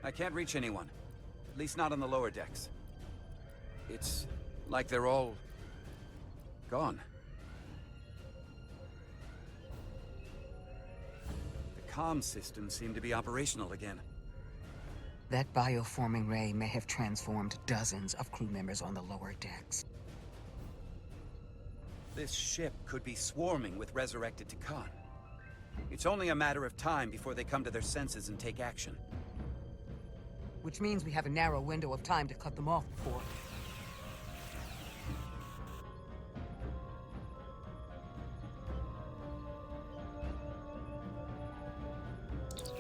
I can't reach anyone. At least not on the lower decks. It's like they're all gone. The comm systems seem to be operational again. That bioforming ray may have transformed dozens of crew members on the lower decks. This ship could be swarming with resurrected Takan. It's only a matter of time before they come to their senses and take action. Which means we have a narrow window of time to cut them off before...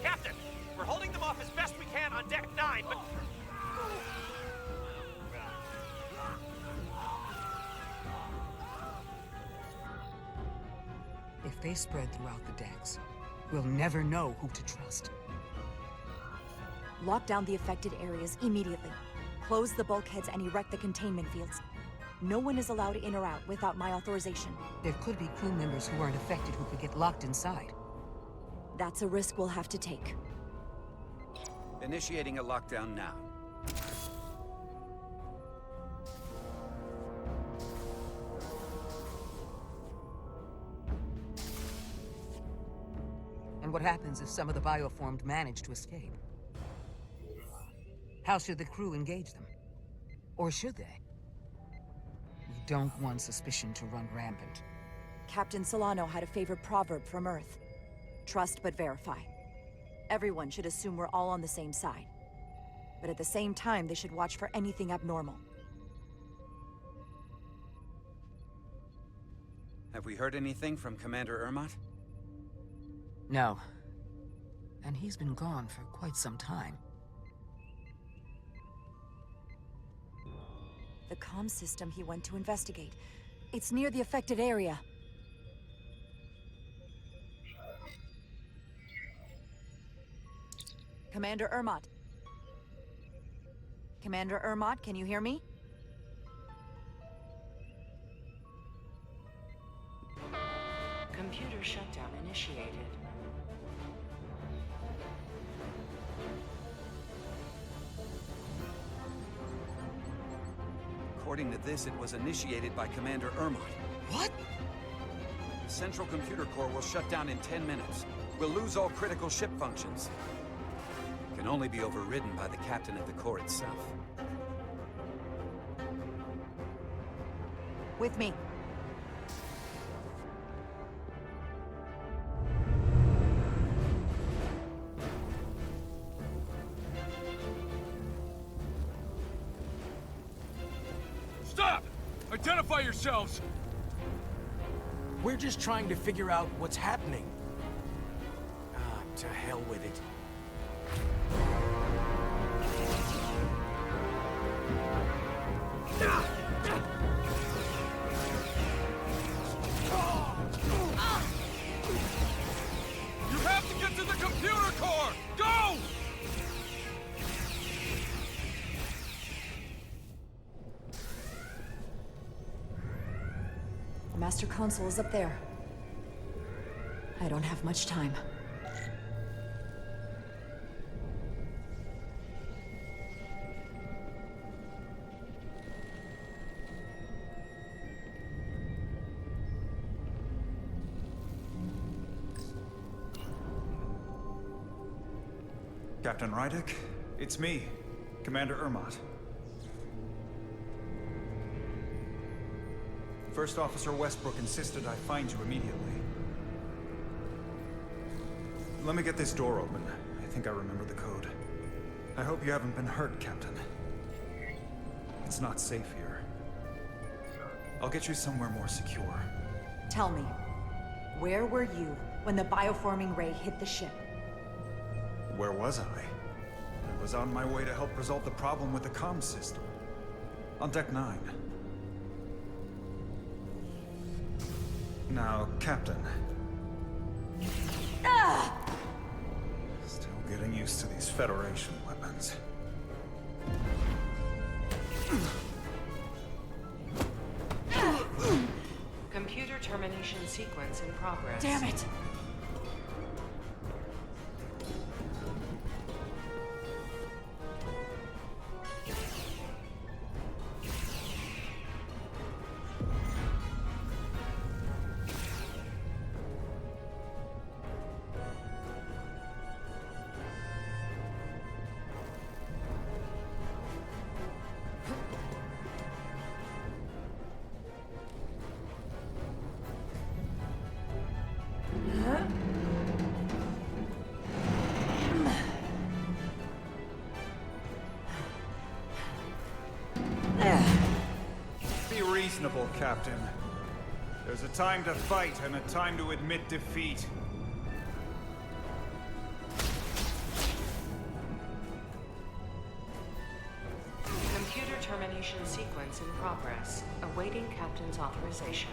Captain! We're holding them off as best we can on Deck 9, but... If they spread throughout the decks, we'll never know who to trust. Lock down the affected areas immediately. Close the bulkheads and erect the containment fields. No one is allowed in or out without my authorization. There could be crew members who aren't affected who could get locked inside. That's a risk we'll have to take. Initiating a lockdown now. And what happens if some of the bioformed manage to escape? How should the crew engage them? Or should they? We don't want suspicion to run rampant. Captain Solano had a favorite proverb from Earth. Trust but verify. Everyone should assume we're all on the same side. But at the same time, they should watch for anything abnormal. Have we heard anything from Commander Ermot? No. And he's been gone for quite some time. The comm system he went to investigate. It's near the affected area. Commander Ermot. Commander Ermot, can you hear me? Computer shutdown initiated. According to this, it was initiated by Commander Ermot. What? The central computer core will shut down in 10 minutes. We'll lose all critical ship functions. It can only be overridden by the captain of the core itself. With me. Stop! Identify yourselves! We're just trying to figure out what's happening. Ah, to hell with it. You have to get to the computer core! Go! The master console is up there. I don't have much time. Captain Rydick, it's me, Commander Ermot. First Officer Westbrook insisted I find you immediately. Let me get this door open. I think I remember the code. I hope you haven't been hurt, Captain. It's not safe here. I'll get you somewhere more secure. Tell me, where were you when the bioforming ray hit the ship? Where was I? I was on my way to help resolve the problem with the comm system. On Deck 9. Now, Captain. Still getting used to these Federation weapons. Computer termination sequence in progress. Damn it! careful, Captain. There's a time to fight and a time to admit defeat. Computer termination sequence in progress. Awaiting Captain's authorization.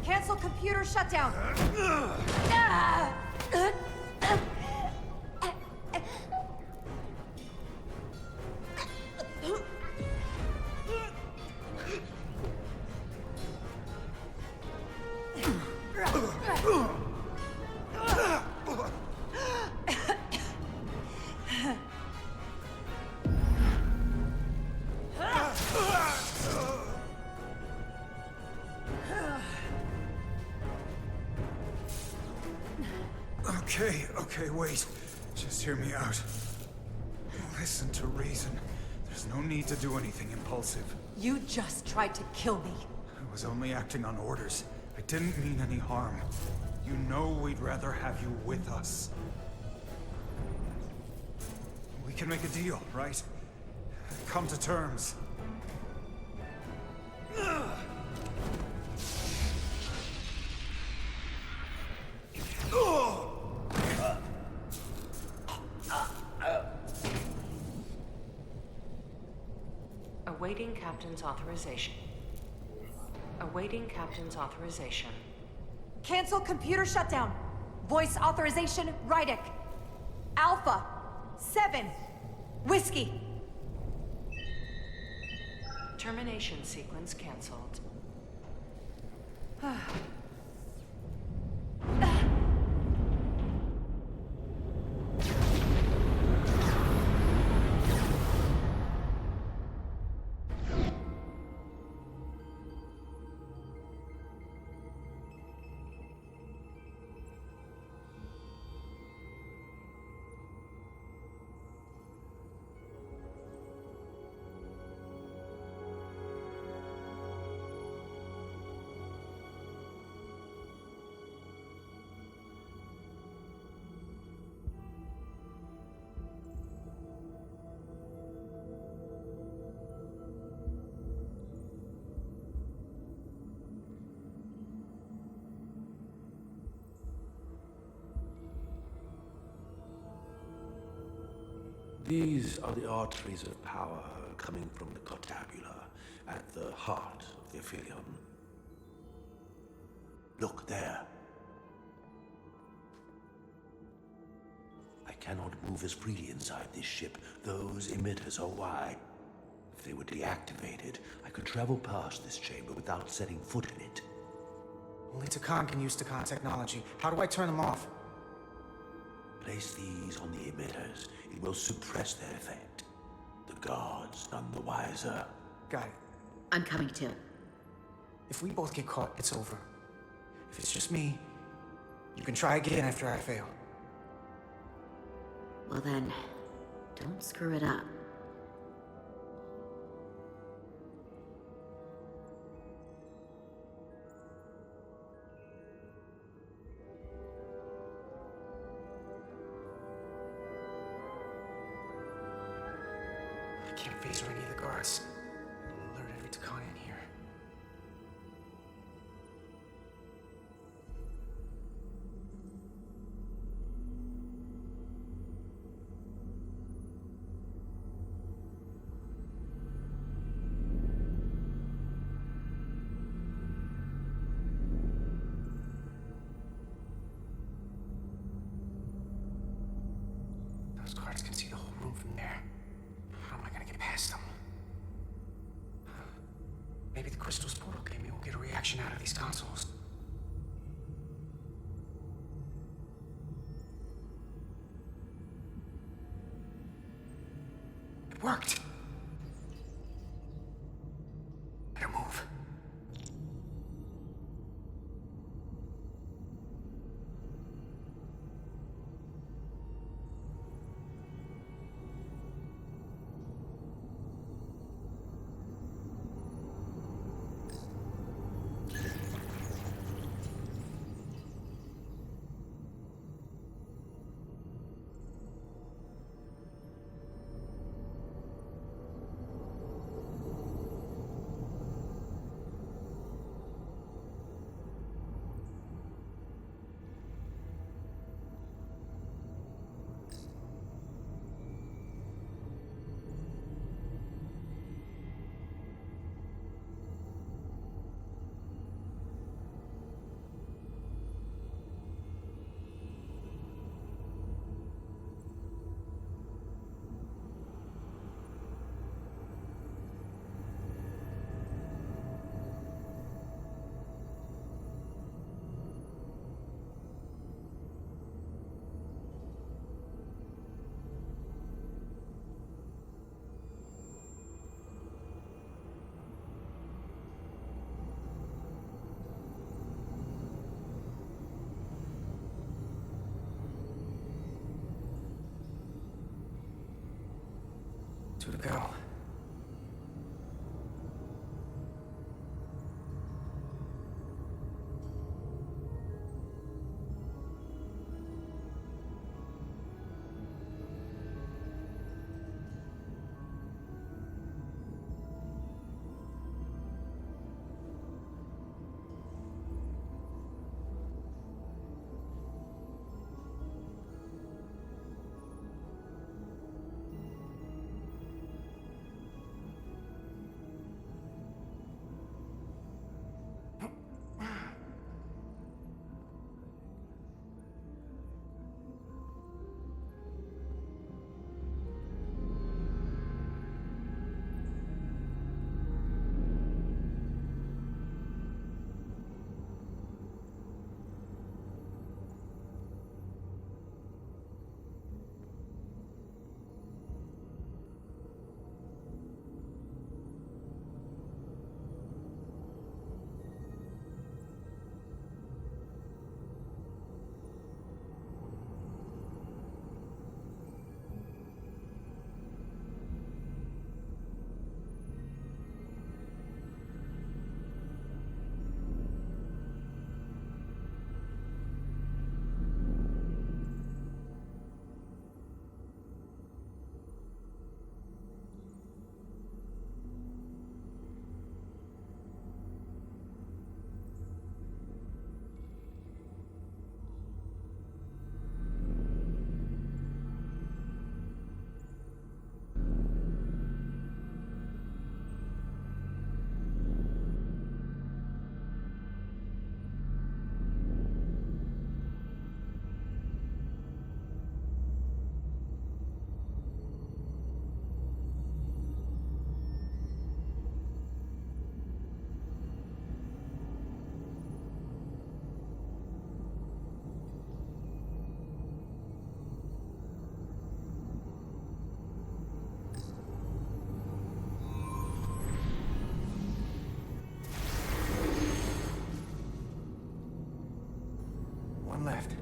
Cancel computer shutdown! Okay, wait. Just hear me out. Listen to reason. There's no need to do anything impulsive. You just tried to kill me. I was only acting on orders. I didn't mean any harm. You know we'd rather have you with us. We can make a deal, right? Come to terms. Awaiting Captain's authorization. Awaiting Captain's authorization. Cancel computer shutdown. Voice authorization, Rydick. Alpha 7 Whiskey. Termination sequence cancelled. These are the arteries of power coming from the cortabula at the heart of the Aphelion. Look there. I cannot move as freely inside this ship. Those emitters are why. If they were deactivated, I could travel past this chamber without setting foot in it. Only Takan can use Takan technology. How do I turn them off? Place these on the emitters. It will suppress their effect. The guards none the wiser. Got it. I'm coming too. If we both get caught, it's over. If it's just me, you can try again after I fail. Well then, don't screw it up. I can't phase any of the guards. I'll alert every Takan in here. Those guards can see the whole room from there. How am I gonna get past them? Maybe the crystal's portal gaming will get a reaction out of these consoles. It worked! Better move. two to go. One left.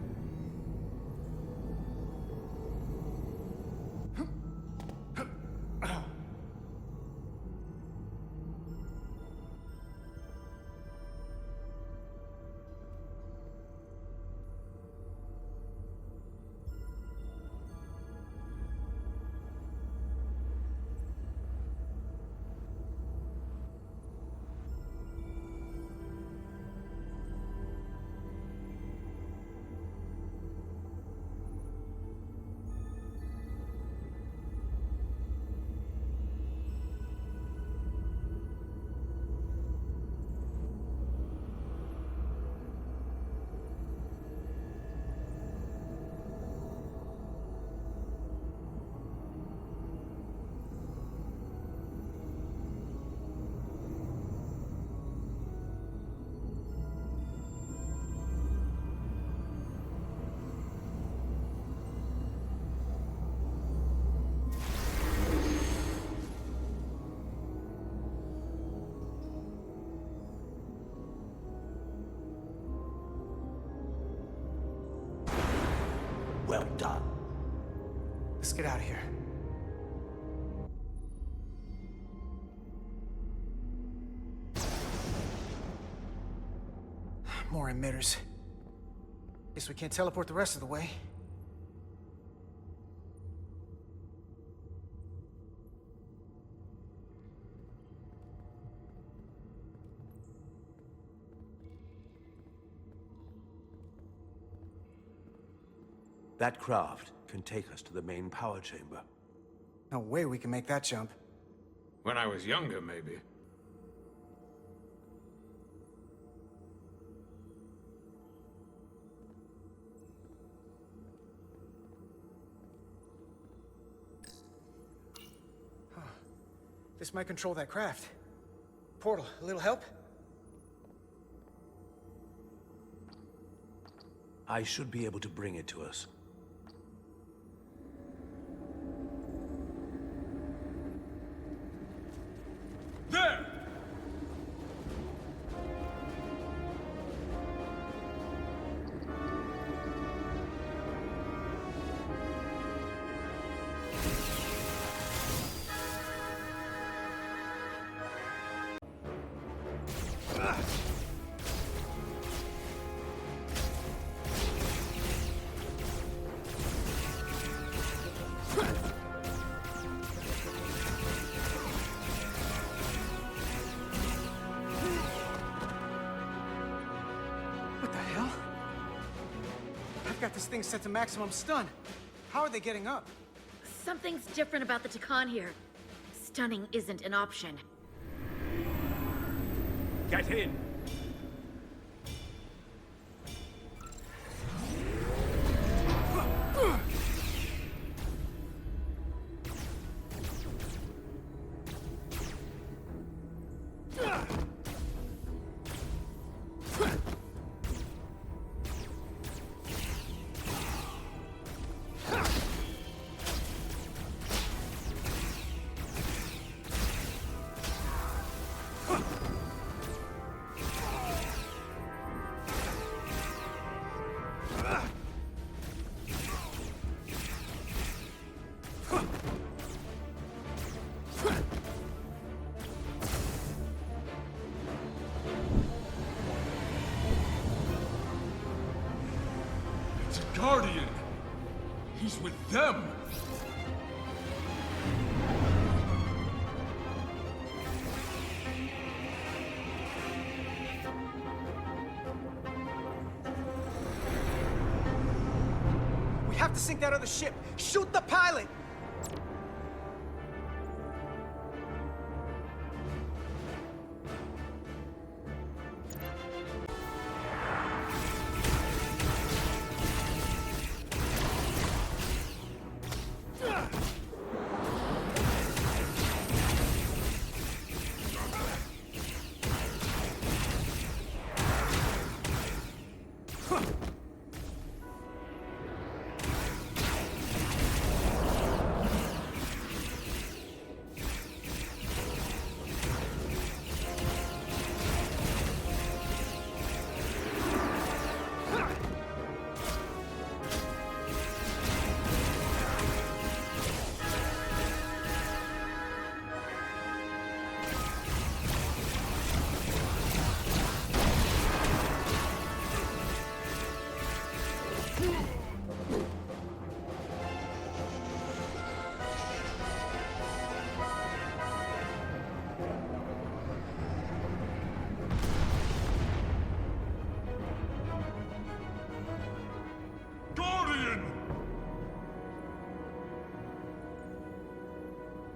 Well done. Let's get out of here. More emitters. Guess we can't teleport the rest of the way. That craft can take us to the main power chamber. No way we can make that jump. When I was younger, maybe. This might control that craft. Portal, a little help? I should be able to bring it to us. There! I've got this thing set to maximum stun. How are they getting up? Something's different about the Takan here. Stunning isn't an option. Get in! Guardian! He's with them! We have to sink that other ship! Shoot the pilot! Guardian!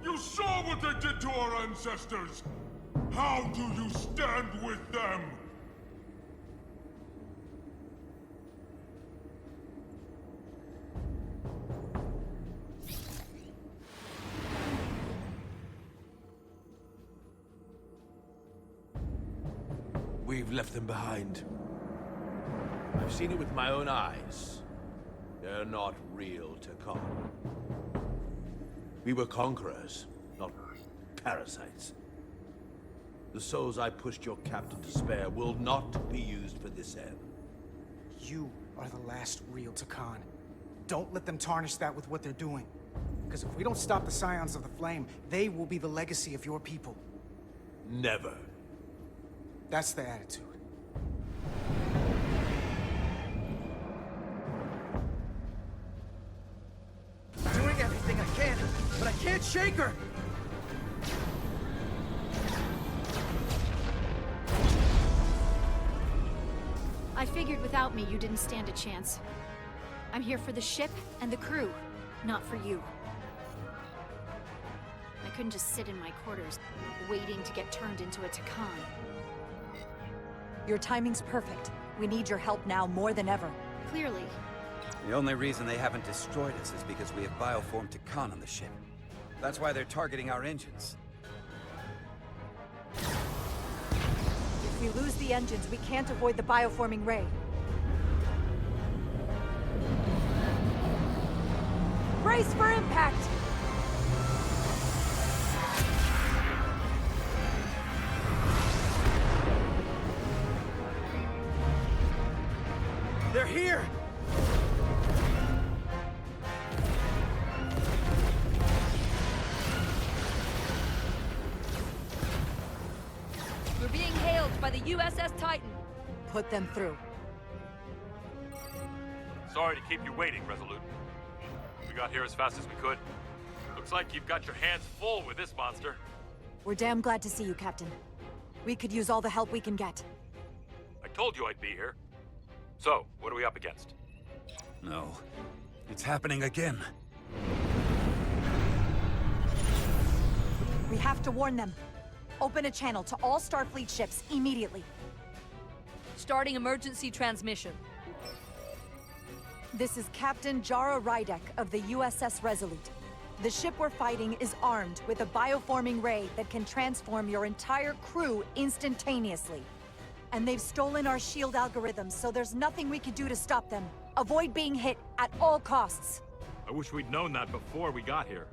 You saw what they did to our ancestors! How do you stand with them? We've left them behind. I've seen it with my own eyes. They're not real Takan. We were conquerors, not parasites. The souls I pushed your captain to spare will not be used for this end. You are the last real Takan. Don't let them tarnish that with what they're doing. Because if we don't stop the Scions of the Flame, they will be the legacy of your people. Never. That's the attitude. Doing everything I can, but I can't shake her! I figured without me you didn't stand a chance. I'm here for the ship and the crew, not for you. I couldn't just sit in my quarters, waiting to get turned into a Takan. Your timing's perfect. We need your help now more than ever. Clearly. The only reason they haven't destroyed us is because we have bioformed Takan on the ship. That's why they're targeting our engines. If we lose the engines, we can't avoid the bioforming ray. Brace for impact! They're here! We're being hailed by the USS Titan. Put them through. Sorry to keep you waiting, Resolute. We got here as fast as we could. Looks like you've got your hands full with this monster. We're damn glad to see you, Captain. We could use all the help we can get. I told you I'd be here. So, what are we up against? No. It's happening again. We have to warn them. Open a channel to all Starfleet ships immediately. Starting emergency transmission. This is Captain Jara Rydek of the USS Resolute. The ship we're fighting is armed with a bioforming ray that can transform your entire crew instantaneously. And they've stolen our shield algorithms, so there's nothing we can do to stop them. Avoid being hit at all costs. I wish we'd known that before we got here.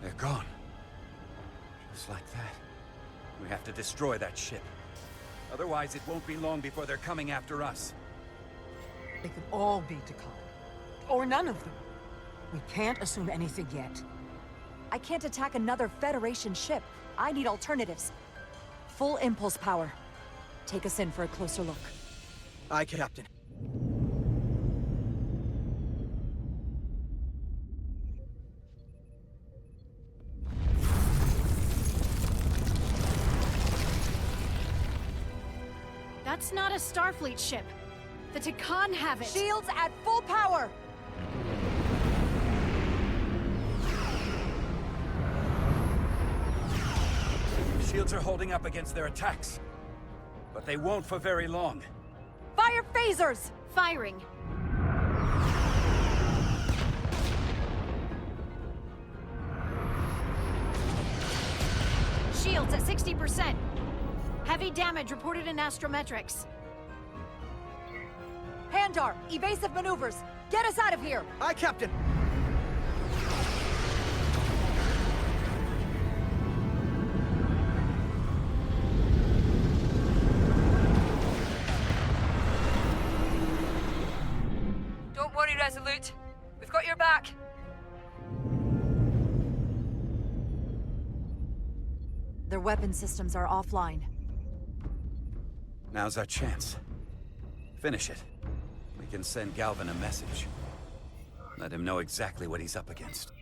They're gone. Just like that. We have to destroy that ship. Otherwise, it won't be long before they're coming after us. They could all be Takan. Or none of them. We can't assume anything yet. I can't attack another Federation ship. I need alternatives. Full impulse power. Take us in for a closer look. Aye, Captain. That's not a Starfleet ship. The Takan have it. Shields at full power! Shields are holding up against their attacks. But they won't for very long. Fire phasers! Firing. Shields at 60%. Heavy damage reported in astrometrics. Handar, evasive maneuvers! Get us out of here! Aye, Captain! Don't worry, Resolute. We've got your back. Their weapon systems are offline. Now's our chance. Finish it. We can send Galvin a message. Let him know exactly what he's up against.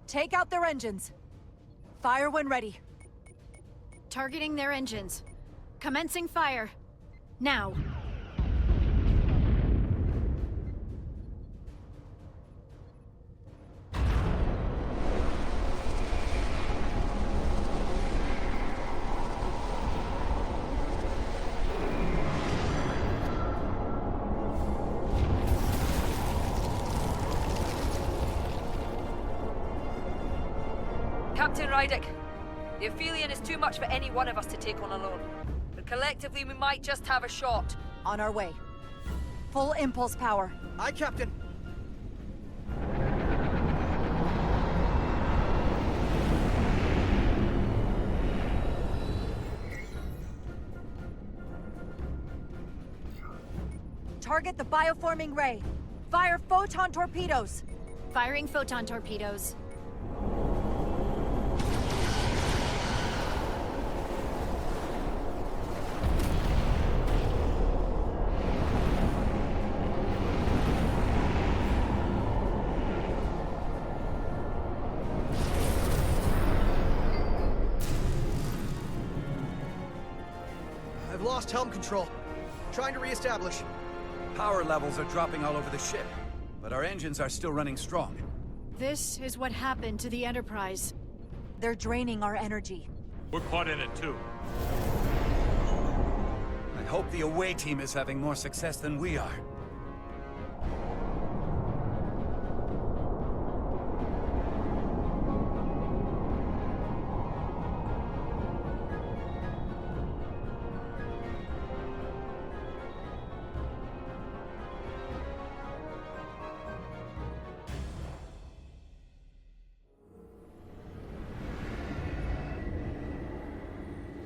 Take out their engines. Fire when ready. Targeting their engines. Commencing fire. Now. Captain Rydek, the Aphelion is too much for any one of us to take on alone. But collectively, we might just have a shot. On our way. Full impulse power. Aye, Captain. Target the bioforming ray. Fire photon torpedoes. Firing photon torpedoes. I've lost helm control. Trying to re-establish. Power levels are dropping all over the ship, but our engines are still running strong. This is what happened to the Enterprise. They're draining our energy. We're caught in it too. I hope the away team is having more success than we are.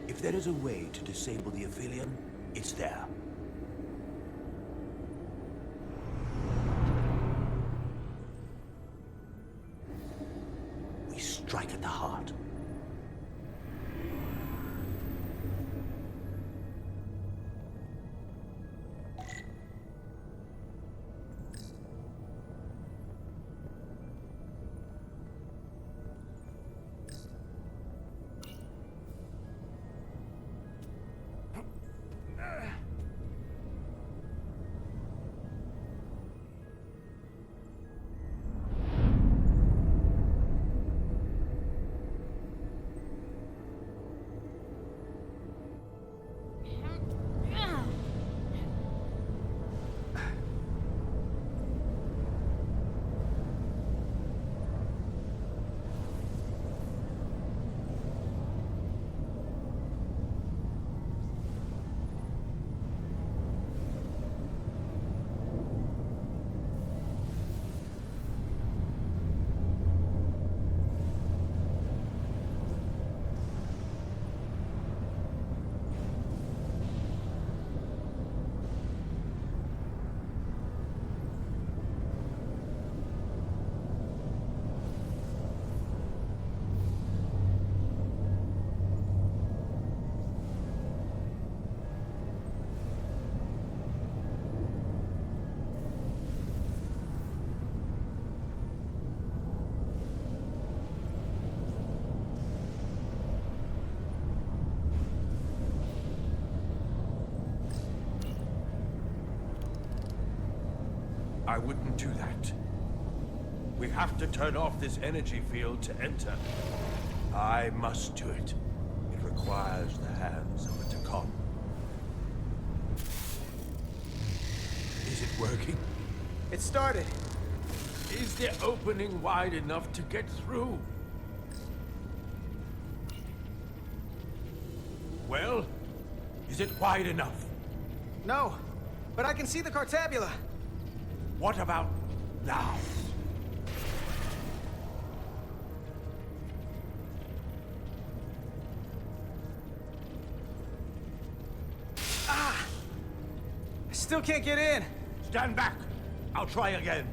If there is a way to disable the Aphelion, it's there. We strike at the heart. I wouldn't do that. We have to turn off this energy field to enter. I must do it. It requires the hands of the Takon. Is it working? It started. Is the opening wide enough to get through? Well, is it wide enough? No, but I can see the Cartabula. What about now? Ah! I still can't get in. Stand back. I'll try again.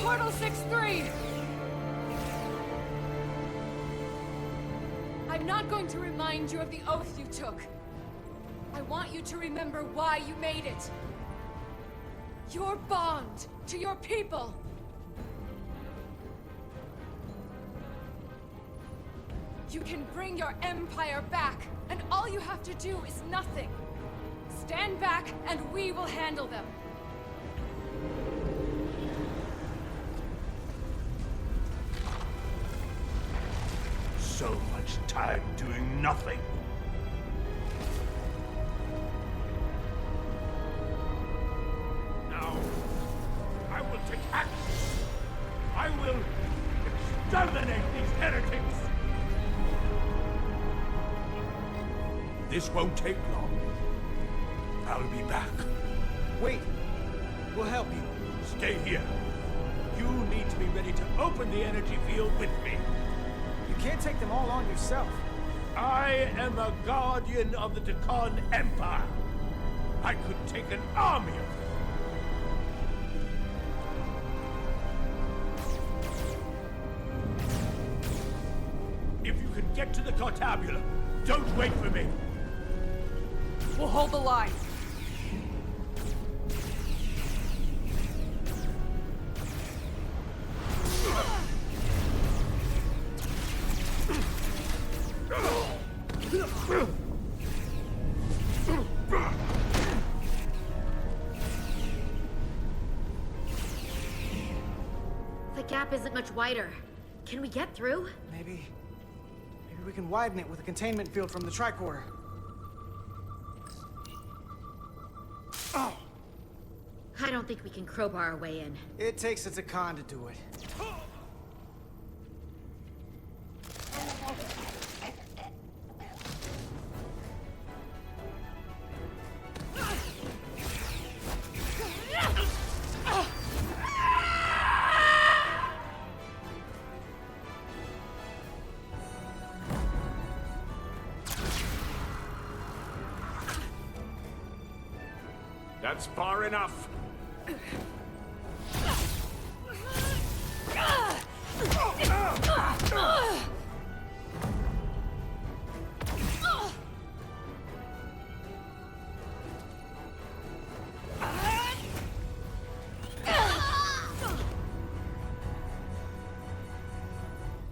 Portal 6-3! I'm not going to remind you of the oath you took. I want you to remember why you made it. Your bond to your people. You can bring your empire back, and all you have to do is nothing. Stand back, and we will handle them. So much time doing nothing. Now, I will take action. I will exterminate these heretics. This won't take long. I'll be back. Wait. We'll help you. Stay here. You need to be ready to open the energy field with me. You can't take them all on yourself. I am a guardian of the Takon Empire. I could take an army of them. If you can get to the Cartabula, don't wait for me. We'll hold the line. The gap isn't much wider. Can we get through? Maybe we can widen it with a containment field from the tricorder. Oh! I don't think we can crowbar our way in. It takes a Takon to do it. That's far enough.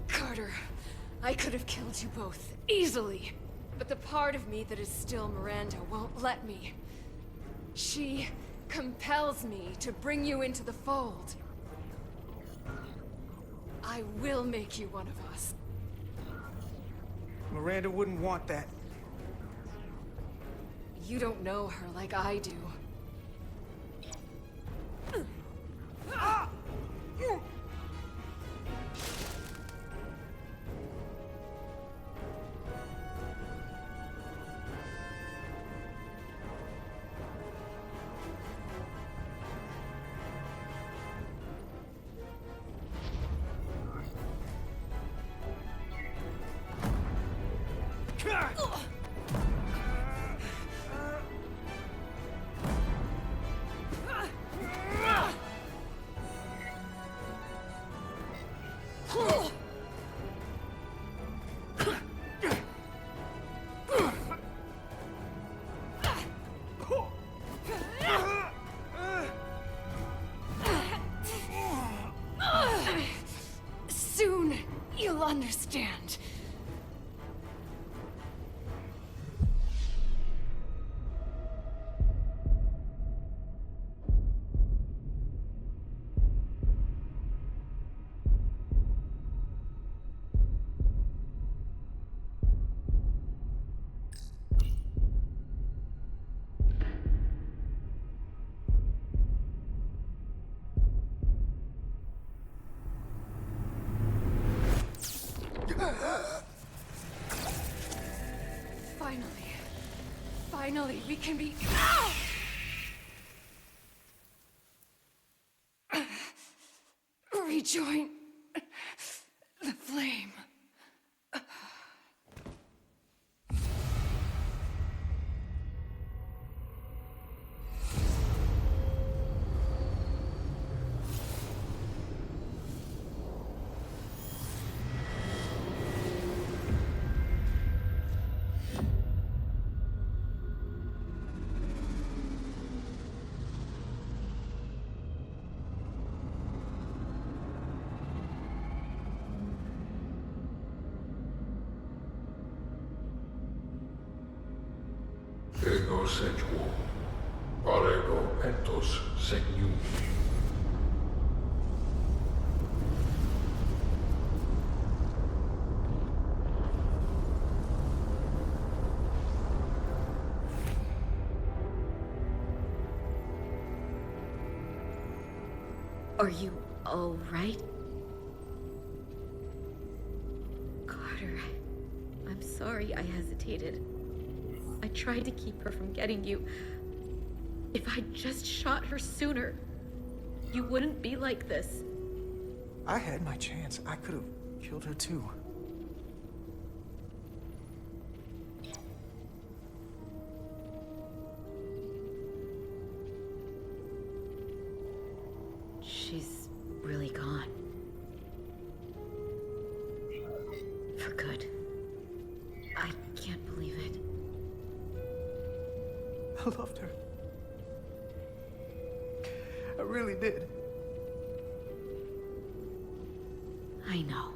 Carter, I could have killed you both, easily. But the part of me that is still Miranda won't let me. She compels me to bring you into the fold. I will make you one of us. Miranda wouldn't want that. You don't know her like I do. Finally, we can be... Rejoin the flame. Ego sequo, parego entos segnum. Are you all right? Carter, I'm sorry I hesitated. I tried to keep her from getting you. If I'd just shot her sooner, you wouldn't be like this. I had my chance. I could have killed her too. She's really gone. For good. I can't believe it. I loved her. I really did. I know.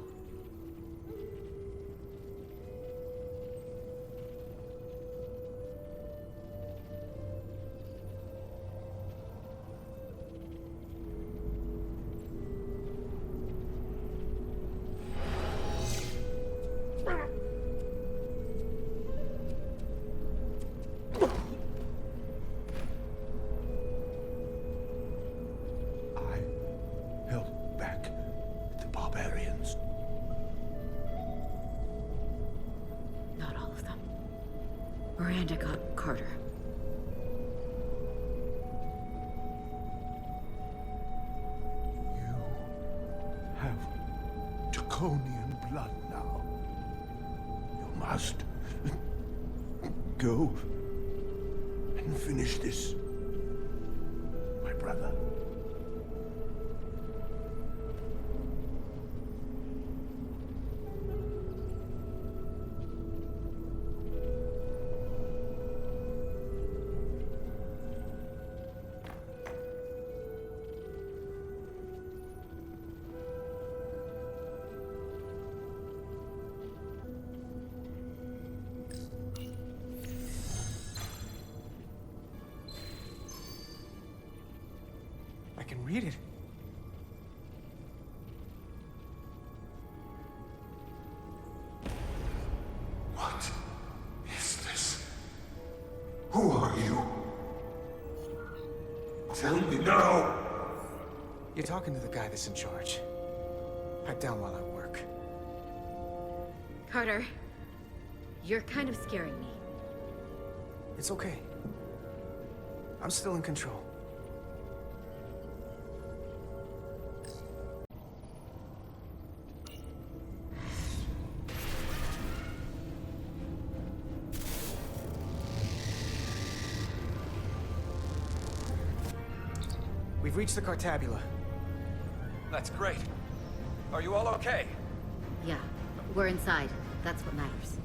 Miranda got Carter. You have Draconian blood now. You must go and finish this, my brother. I can read it. What is this? Who are you? Tell me now! You're talking to the guy that's in charge. Pipe down while I work. Carter, you're kind of scaring me. It's okay. I'm still in control. We've reached the Cartabula. That's great. Are you all okay? Yeah, we're inside. That's what matters.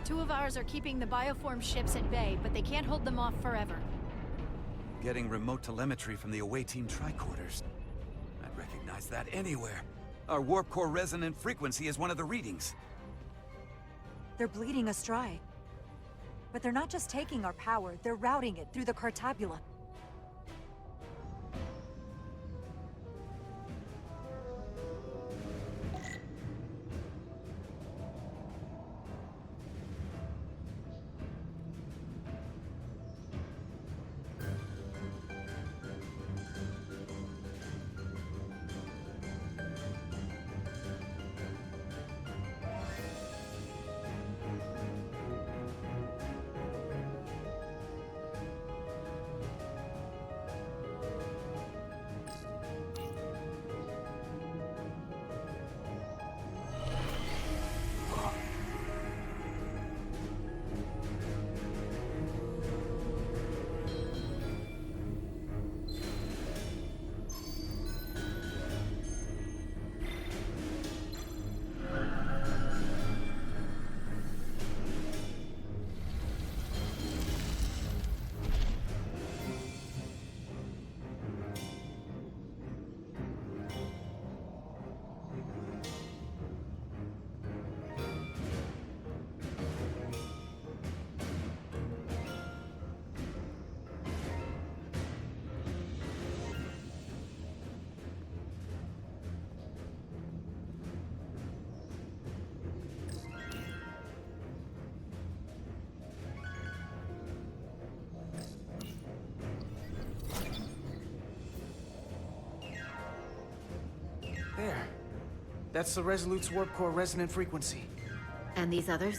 Two of ours are keeping the bioform ships at bay, but they can't hold them off forever. Getting remote telemetry from the away team tricorders. I'd recognize that anywhere. Our warp core resonant frequency is one of the readings. They're bleeding us dry. But they're not just taking our power, they're routing it through the Cartabula. There. That's the Resolute's warp core resonant frequency. And these others?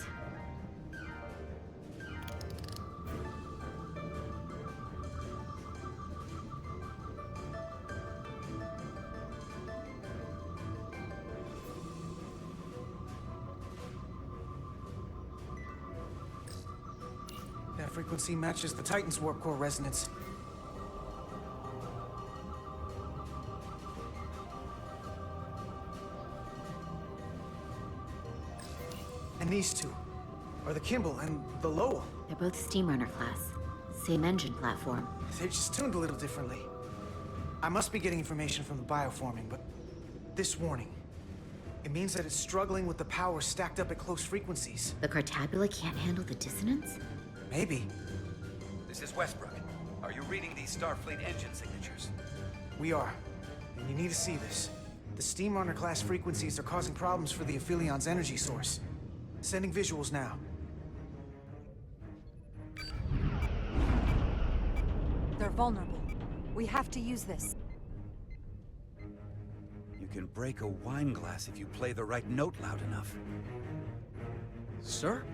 That frequency matches the Titan's warp core resonance. And these two are the Kimball and the Lowell. They're both Steamrunner class. Same engine platform. They're just tuned a little differently. I must be getting information from the bioforming, but this warning, it means that it's struggling with the power stacked up at close frequencies. The Cartabula can't handle the dissonance? Maybe. This is Westbrook. Are you reading these Starfleet engine signatures? We are. And you need to see this. The Steamrunner class frequencies are causing problems for the Aphilion's energy source. Sending visuals now. They're vulnerable. We have to use this. You can break a wine glass if you play the right note loud enough. Sir?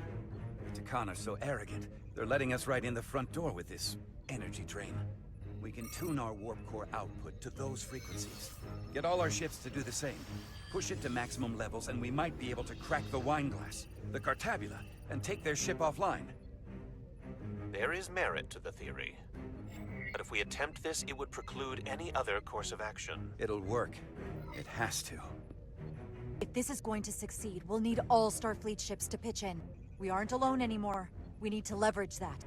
The Takan are so arrogant, they're letting us right in the front door with this energy drain. We can tune our warp core output to those frequencies. Get all our ships to do the same. Push it to maximum levels and we might be able to crack the wine glass, the Cartabula, and take their ship offline. There is merit to the theory. But if we attempt this, it would preclude any other course of action. It'll work. It has to. If this is going to succeed, we'll need all Starfleet ships to pitch in. We aren't alone anymore. We need to leverage that.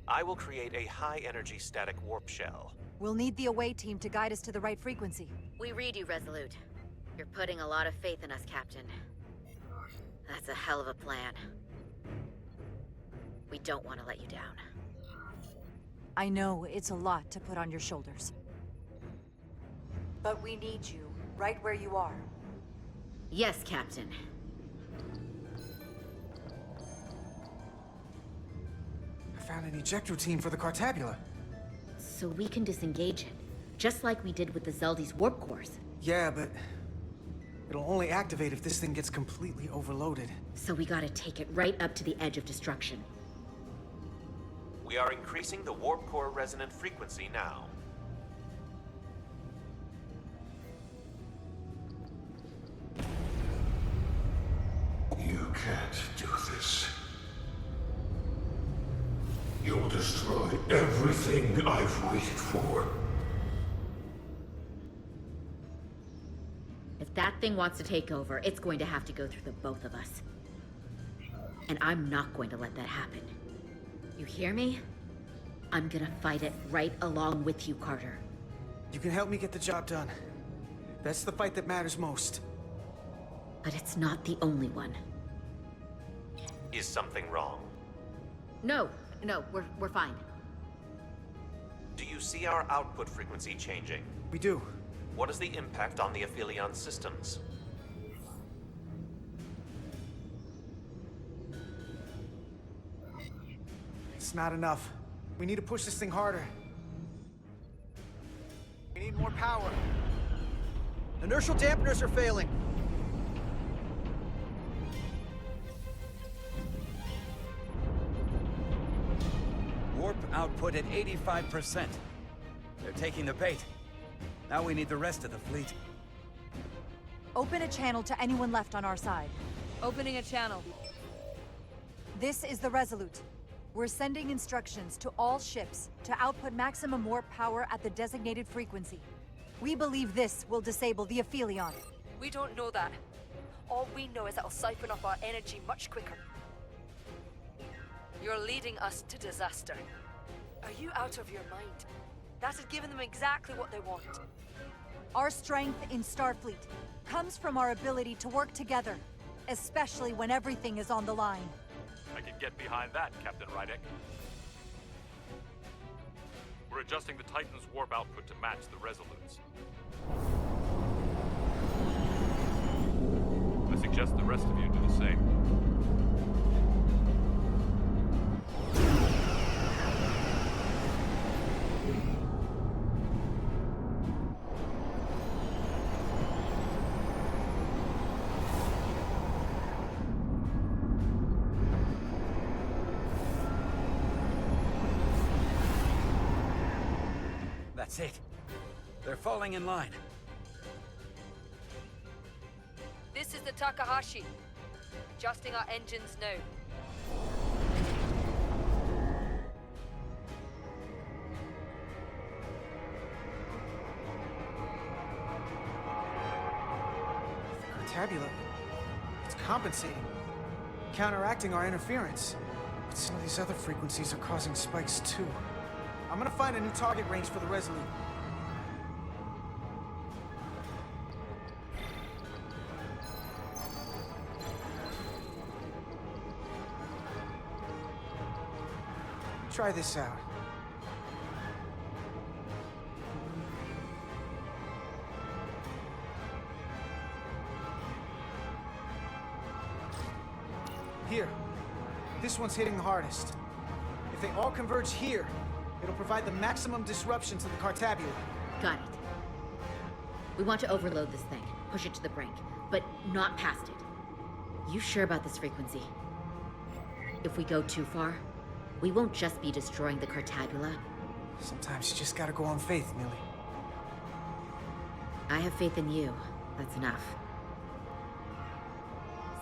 I will create a high-energy static warp shell. We'll need the away team to guide us to the right frequency. We read you, Resolute. You're putting a lot of faith in us, Captain. That's a hell of a plan. We don't want to let you down. I know it's a lot to put on your shoulders. But we need you, right where you are. Yes, Captain. I found an eject routine for the Cartabula. So we can disengage it, just like we did with the Zeldy's warp cores. Yeah, but it'll only activate if this thing gets completely overloaded. So we gotta take it right up to the edge of destruction. We are increasing the warp core resonant frequency now. You can't do this. You'll destroy everything I've waited for. If that thing wants to take over, it's going to have to go through the both of us. And I'm not going to let that happen. You hear me? I'm gonna fight it right along with you, Carter. You can help me get the job done. That's the fight that matters most. But it's not the only one. Is something wrong? No, we're fine. Do you see our output frequency changing? We do. What is the impact on the Aphelion systems? It's not enough. We need to push this thing harder. We need more power. Inertial dampeners are failing. Warp output at 85%. They're taking the bait. Now we need the rest of the fleet. Open a channel to anyone left on our side. Opening a channel. This is the Resolute. We're sending instructions to all ships to output maximum warp power at the designated frequency. We believe this will disable the Aphelion. We don't know that. All we know is it'll siphon off our energy much quicker. You're leading us to disaster. Are you out of your mind? That has given them exactly what they want. Our strength in Starfleet comes from our ability to work together, especially when everything is on the line. I can get behind that, Captain Rydek. We're adjusting the Titan's warp output to match the Resolute's. I suggest the rest of you do the same. That's it. They're falling in line. This is the Takahashi. Adjusting our engines now. Tabula. It's compensating. Counteracting our interference. But some of these other frequencies are causing spikes too. I'm gonna find a new target range for the Resolute. Try this out. Here. This one's hitting the hardest. If they all converge here, it'll provide the maximum disruption to the Cartabula. Got it. We want to overload this thing, push it to the brink, but not past it. You sure about this frequency? If we go too far, we won't just be destroying the Cartabula. Sometimes you just gotta go on faith, Millie. I have faith in you. That's enough.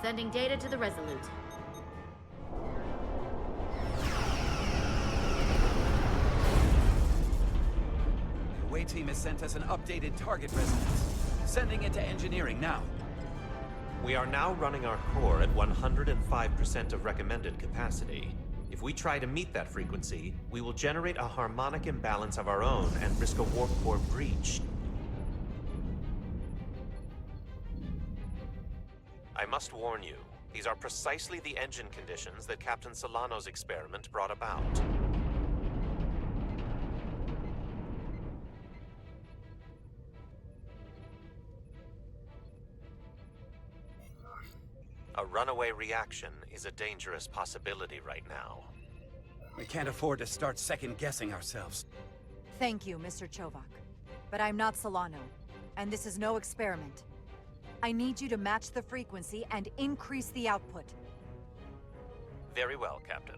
Sending data to the Resolute. The away team has sent us an updated target resonance. Sending it to engineering now. We are now running our core at 105% of recommended capacity. If we try to meet that frequency, we will generate a harmonic imbalance of our own and risk a warp core breach. I must warn you, these are precisely the engine conditions that Captain Solano's experiment brought about. A runaway reaction is a dangerous possibility right now. We can't afford to start second-guessing ourselves. Thank you, Mr. Chovak. But I'm not Solano, and this is no experiment. I need you to match the frequency and increase the output. Very well, Captain.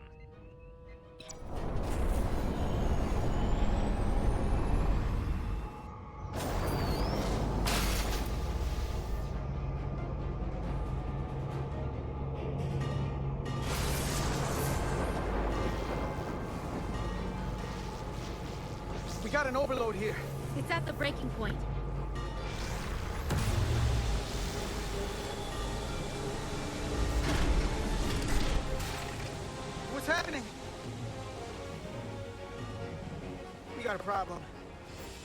We got an overload here. It's at the breaking point. What's happening? We got a problem.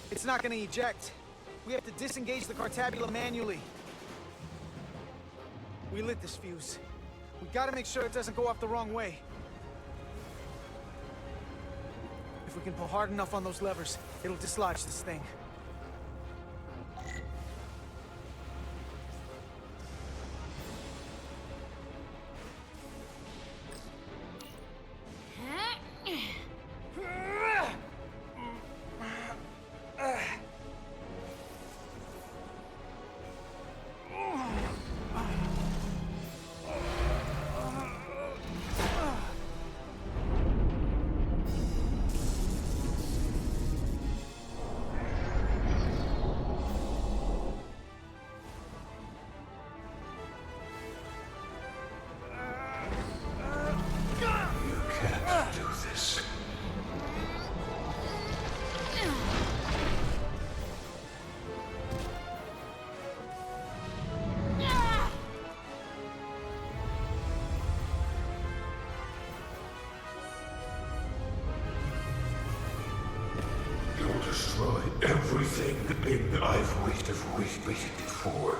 It's not gonna eject. We have to disengage the Cartabula manually. We lit this fuse. We gotta make sure it doesn't go off the wrong way. If we can pull hard enough on those levers, it'll dislodge this thing. Destroy everything I've waited for.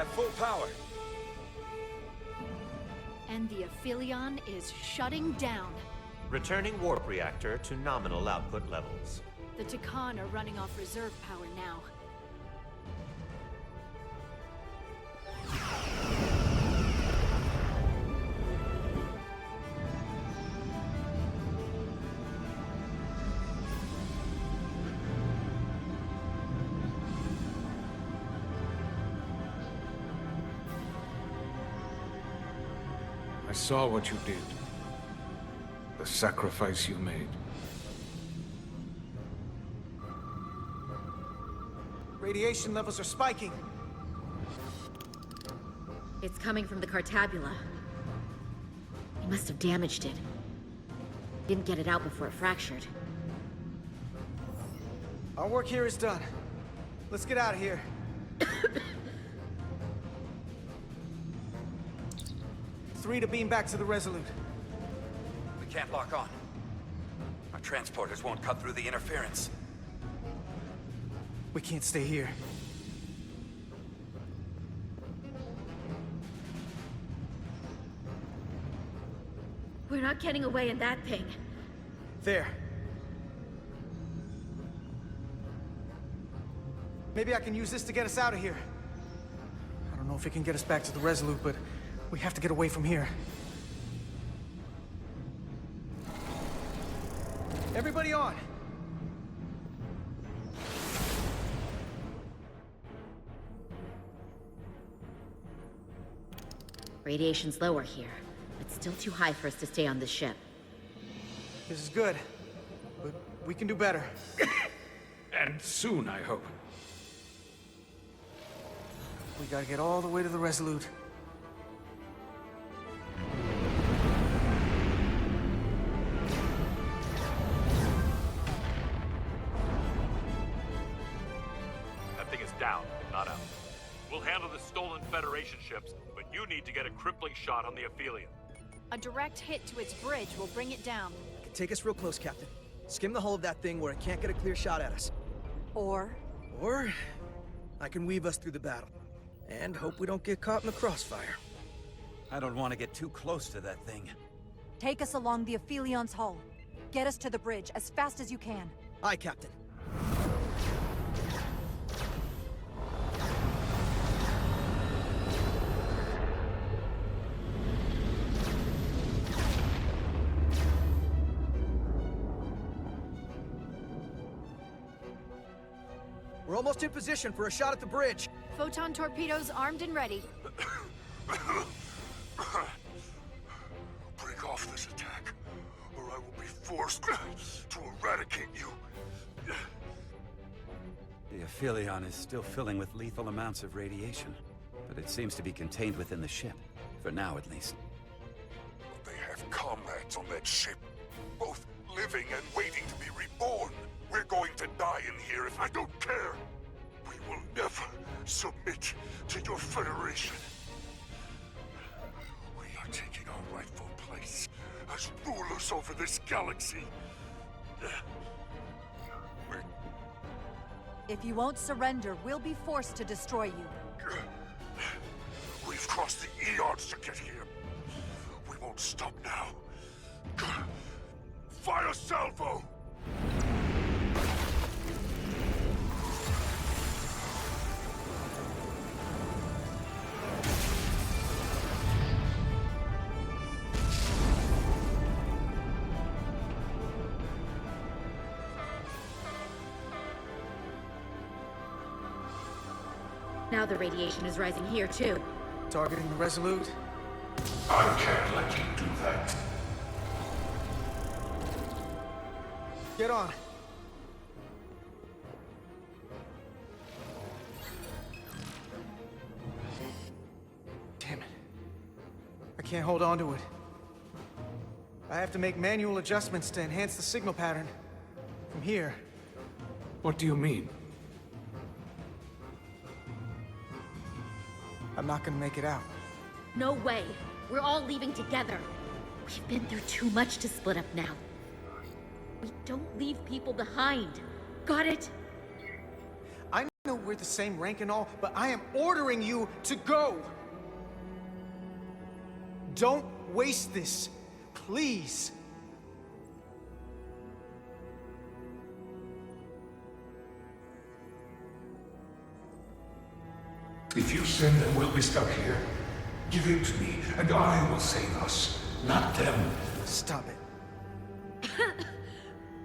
full power. And the Aphelion is shutting down. Returning warp reactor to nominal output levels. The Takan are running off reserve power now. I saw what you did. The sacrifice you made. Radiation levels are spiking. It's coming from the Cartabula. He must have damaged it. Didn't get it out before it fractured. Our work here is done. Let's get out of here. 3 to beam back to the Resolute. We can't lock on. Our transporters won't cut through the interference. We can't stay here. We're not getting away in that thing. There. Maybe I can use this to get us out of here. I don't know if it can get us back to the Resolute, but we have to get away from here. Everybody on! Radiation's lower here, but still too high for us to stay on the ship. This is good, but we can do better. And soon, I hope. We gotta get all the way to the Resolute. That thing is down, not out. We'll handle the stolen Federation ships, but you need to get a crippling shot on the Aphelion. A direct hit to its bridge will bring it down. Take us real close, Captain. Skim the hull of that thing where it can't get a clear shot at us. Or I can weave us through the battle. And hope we don't get caught in the crossfire. I don't want to get too close to that thing. take us along the Aphelion's hull. Get us to the bridge as fast as you can. Aye, Captain. We're almost in position for a shot at the bridge. Photon torpedoes armed and ready. Break off this attack, or I will be forced to eradicate you. The Aphelion is still filling with lethal amounts of radiation, but it seems to be contained within the ship, for now at least. They have comrades on that ship, both living and waiting to be reborn. We're going to die in here if I don't care. We will never submit to your Federation. We are taking our rightful place as rulers over this galaxy. If you won't surrender, we'll be forced to destroy you. We've crossed the eons to get here. We won't stop now. Fire salvo! Now the radiation is rising here, too. Targeting the Resolute? I can't let you do that. Get on. Damn it. I can't hold on to it. I have to make manual adjustments to enhance the signal pattern. From here. What do you mean? I'm not gonna make it out. No way. We're all leaving together. We've been through too much to split up now. We don't leave people behind. Got it? I I know we're the same rank and all, but I am ordering you to go! Don't waste this, please! If you send them, we'll be stuck here. Give him to me, and I will save us, not them. Stop it.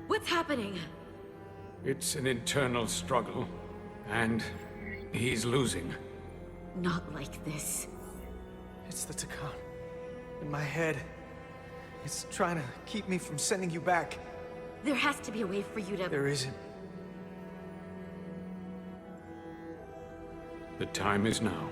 What's happening? It's an internal struggle, and he's losing. Not like this. It's the Takan. In my head. It's trying to keep me from sending you back. There has to be a way for you to... There isn't. The time is now.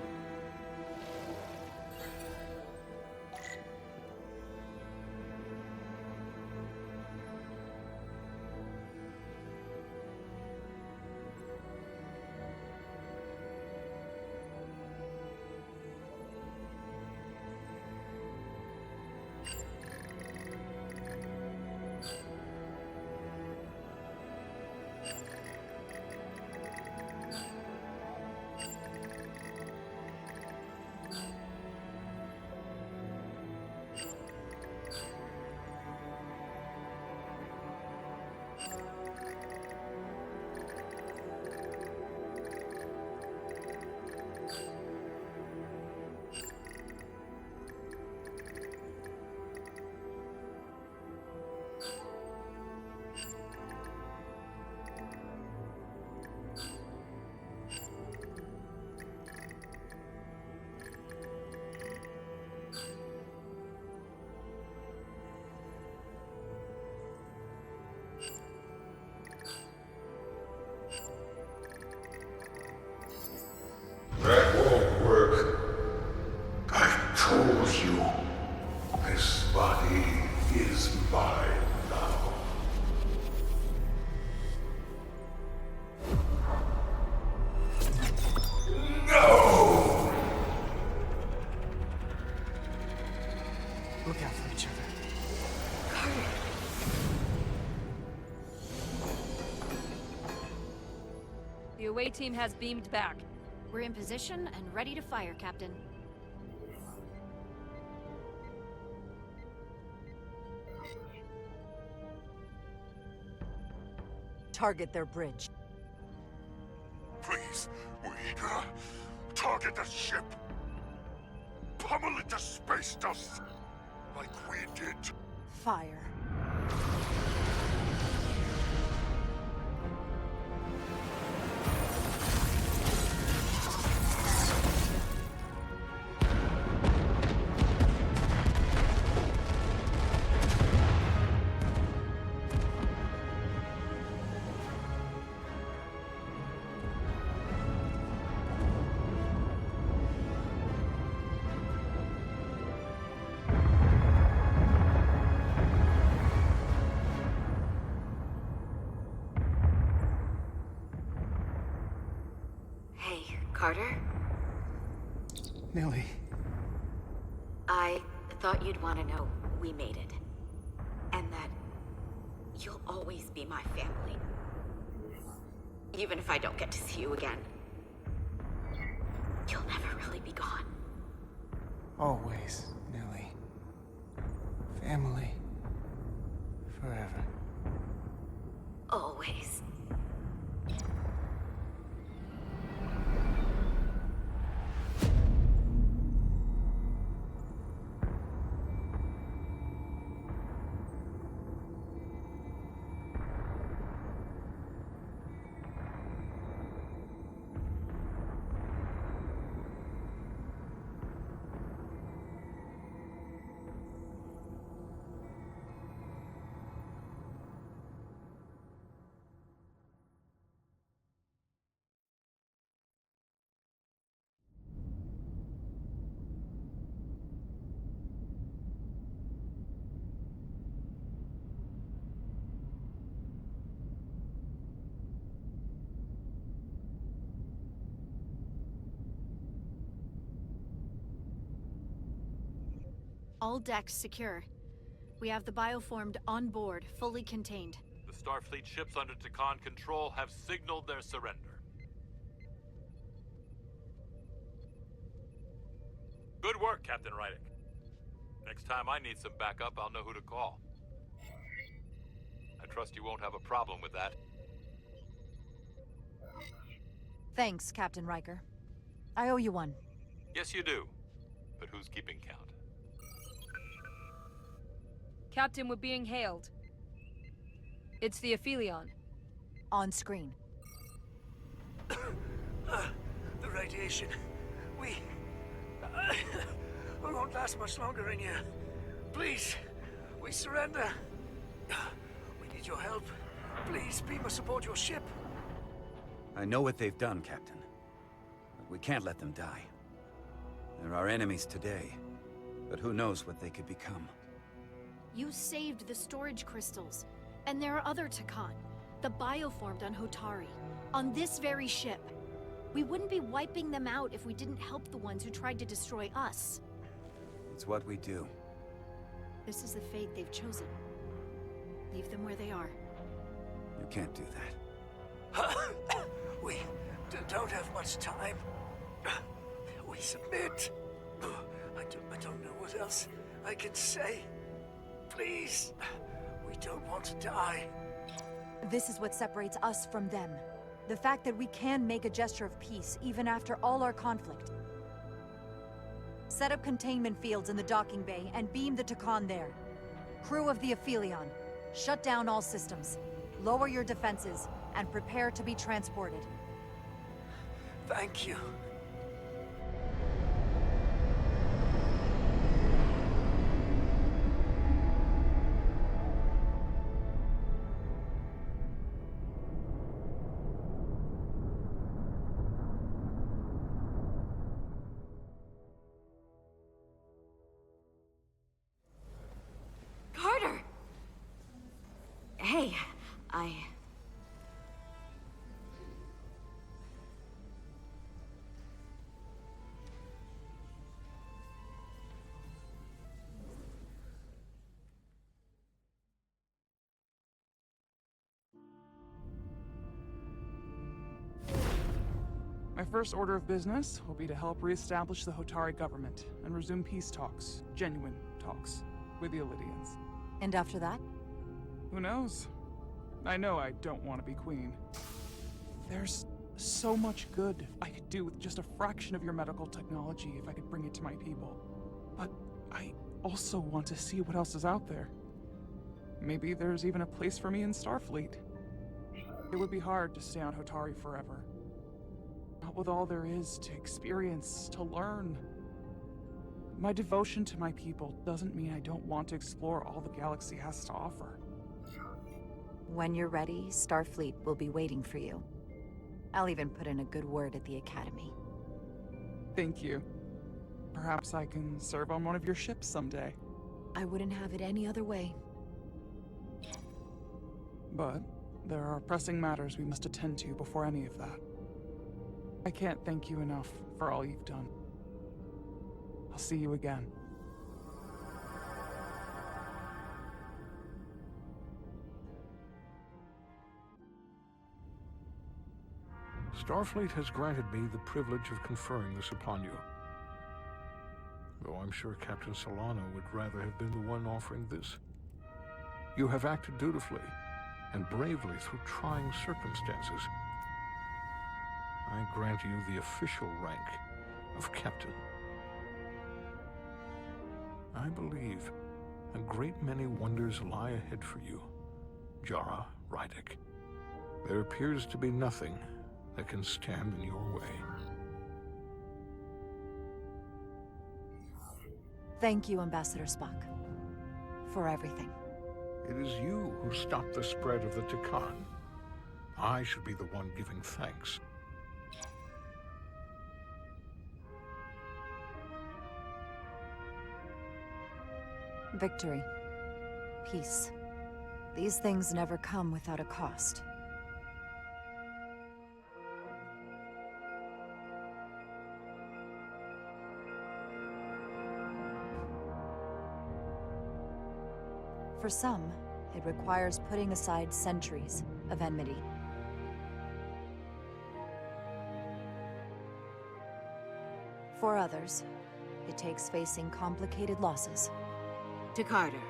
That won't work. I told you. This body is mine now. No! Look out for each other. The away team has beamed back. We're in position and ready to fire, Captain. Target their bridge. Please, we target the ship. Pummel it to space dust, like we did. Fire. Carter? Millie. I thought you'd want to know we made it. And that you'll always be my family. Even if I don't get to see you again. You'll never really be gone. Always, Millie. Family. Forever. Always. All decks secure. We have the bioformed on board, fully contained. The Starfleet ships under Takan control have signaled their surrender. Good work, Captain Rydick. Next time I need some backup, I'll know who to call. I trust you won't have a problem with that. Thanks, Captain Riker. I owe you one. Yes, you do. But who's keeping count? Captain, we're being hailed. It's the Aphelion. On screen. The radiation. We won't last much longer in here. Please, we surrender. We need your help. Please beam us aboard your ship. I know what they've done, Captain. But we can't let them die. They're our enemies today, but who knows what they could become. You saved the storage crystals, and there are other Takan, the bioformed on Hotari, on this very ship. We wouldn't be wiping them out if we didn't help the ones who tried to destroy us. It's what we do. This is the fate they've chosen. Leave them where they are. You can't do that. We don't have much time. We submit. I don't know what else I can say. Please, we don't want to die. This is what separates us from them. The fact that we can make a gesture of peace even after all our conflict. Set up containment fields in the docking bay and beam the Takan there. Crew of the Aphelion, shut down all systems. Lower your defenses and prepare to be transported. Thank you. Carter! Hey, My first order of business will be to help reestablish the Hotari government and resume peace talks, genuine talks, with the Illidians. And after that? Who knows? I know I don't want to be queen. There's so much good I could do with just a fraction of your medical technology if I could bring it to my people. But I also want to see what else is out there. Maybe there's even a place for me in Starfleet. It would be hard to stay on Hotari forever. Not with all there is to experience, to learn. My devotion to my people doesn't mean I don't want to explore all the galaxy has to offer. When you're ready, Starfleet will be waiting for you. I'll even put in a good word at the Academy. Thank you. Perhaps I can serve on one of your ships someday. I wouldn't have it any other way. But there are pressing matters we must attend to before any of that. I can't thank you enough for all you've done. I'll see you again. Starfleet has granted me the privilege of conferring this upon you. Though I'm sure Captain Solano would rather have been the one offering this. You have acted dutifully and bravely through trying circumstances. I grant you the official rank of Captain. I believe a great many wonders lie ahead for you, Jara Rydick. There appears to be nothing that can stand in your way. Thank you, Ambassador Spock, for everything. It is you who stopped the spread of the Takan. I should be the one giving thanks. Victory. Peace. These things never come without a cost. For some, it requires putting aside centuries of enmity. For others, it takes facing complicated losses. To Carter.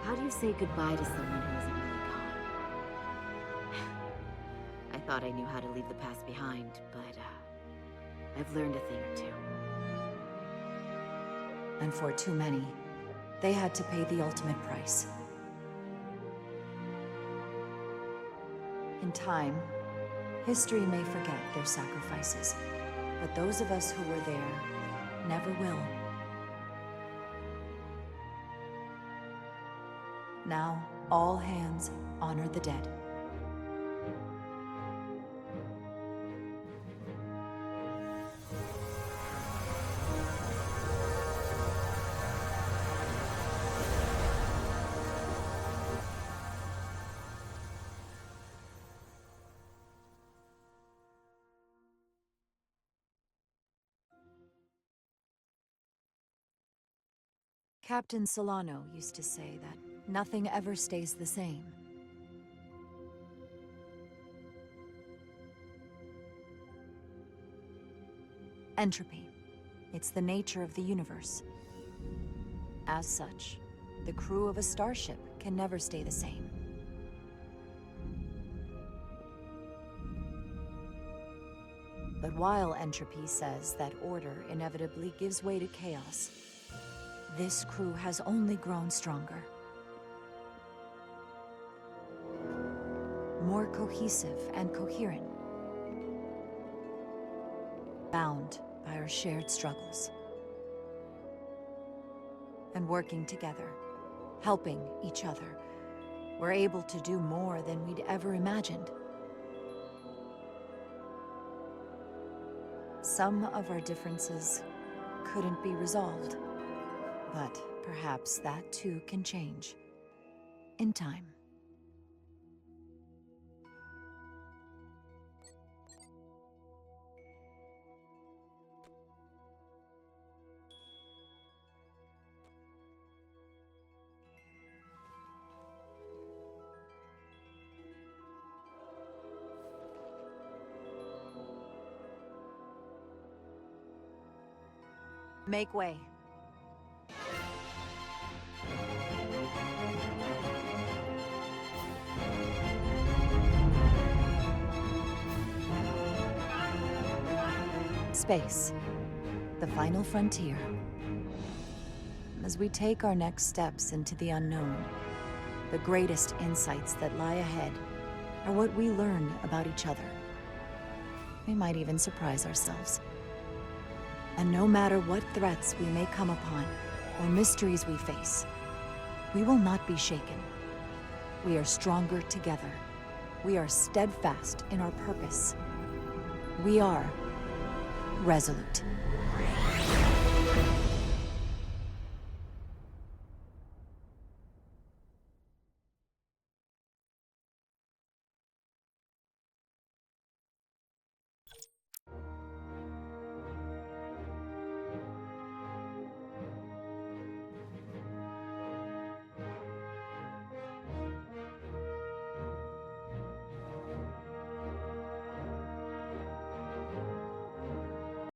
How do you say goodbye to someone who isn't really gone? I thought I knew how to leave the past behind, but I've learned a thing or two. And for too many, they had to pay the ultimate price. In time, history may forget their sacrifices, but those of us who were there never will. Now, all hands honor the dead. Captain Solano used to say that nothing ever stays the same. Entropy. It's the nature of the universe. As such, the crew of a starship can never stay the same. But while entropy says that order inevitably gives way to chaos, this crew has only grown stronger. More cohesive and coherent. Bound by our shared struggles. And working together, helping each other, we're able to do more than we'd ever imagined. Some of our differences couldn't be resolved. But perhaps that too can change. In time. Make way. Space, the final frontier. As we take our next steps into the unknown, the greatest insights that lie ahead are what we learn about each other. We might even surprise ourselves. And no matter what threats we may come upon, or mysteries we face, we will not be shaken. We are stronger together. We are steadfast in our purpose. We are resolute.